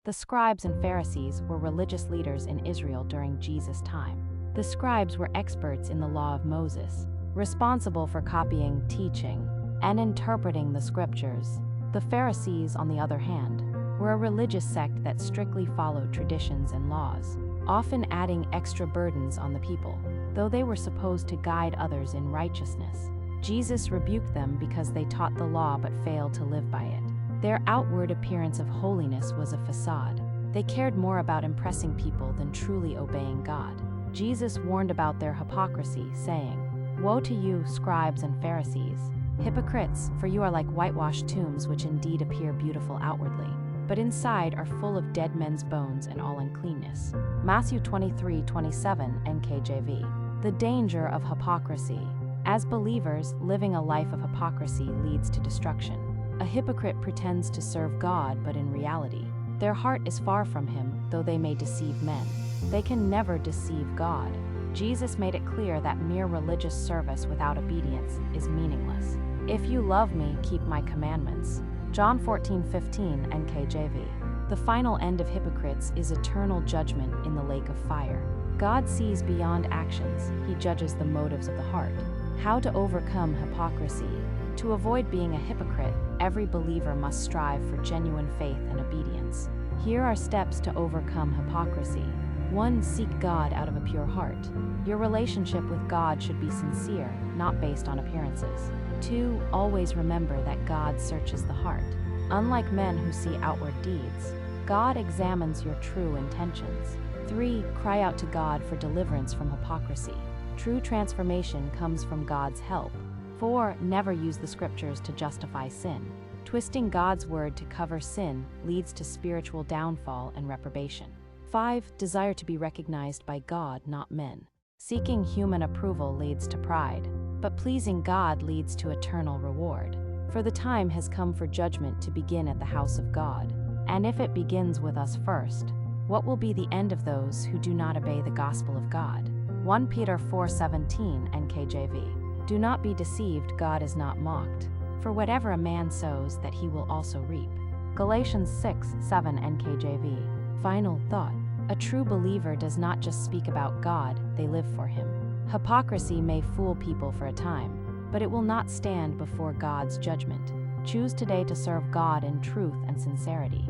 The Scribes and Pharisees were religious leaders in Israel during Jesus' time. The scribes were experts in the law of Moses, responsible for copying, teaching, and interpreting the scriptures. The Pharisees, on the other hand, were a religious sect that strictly followed traditions and laws, often adding extra burdens on the people. Though they were supposed to guide others in righteousness, Jesus rebuked them because they taught the law but failed to live by it. Their outward appearance of holiness was a facade. They cared more about impressing people than truly obeying God. Jesus warned about their hypocrisy, saying, "Woe to you, scribes and Pharisees, hypocrites, for you are like whitewashed tombs which indeed appear beautiful outwardly, but inside are full of dead men's bones and all uncleanness." Matthew 23:27 NKJV. The danger of hypocrisy. As believers, living a life of hypocrisy leads to destruction. A hypocrite pretends to serve God, but in reality, their heart is far from Him, though they may deceive men. They can never deceive God. Jesus made it clear that mere religious service without obedience is meaningless. "If you love me, keep my commandments." John 14:15 NKJV. The final end of hypocrites is eternal judgment in the lake of fire. God sees beyond actions. He judges the motives of the heart. How to overcome hypocrisy. To avoid being a hypocrite, every believer must strive for genuine faith and obedience. Here are steps to overcome hypocrisy. 1. Seek God out of a pure heart. Your relationship with God should be sincere, not based on appearances. 2. Always remember that God searches the heart. Unlike men who see outward deeds, God examines your true intentions. 3. Cry out to God for deliverance from hypocrisy. True transformation comes from God's help. 4. Never use the scriptures to justify sin. Twisting God's word to cover sin leads to spiritual downfall and reprobation. 5. Desire to be recognized by God, not men. Seeking human approval leads to pride, but pleasing God leads to eternal reward. For the time has come for judgment to begin at the house of God. And if it begins with us first, what will be the end of those who do not obey the gospel of God? 1 Peter 4:17 NKJV. Do not be deceived, God is not mocked. For whatever a man sows, that he will also reap. Galatians 6:7 NKJV. Final thought. A true believer does not just speak about God, they live for Him. Hypocrisy may fool people for a time, but it will not stand before God's judgment. Choose today to serve God in truth and sincerity.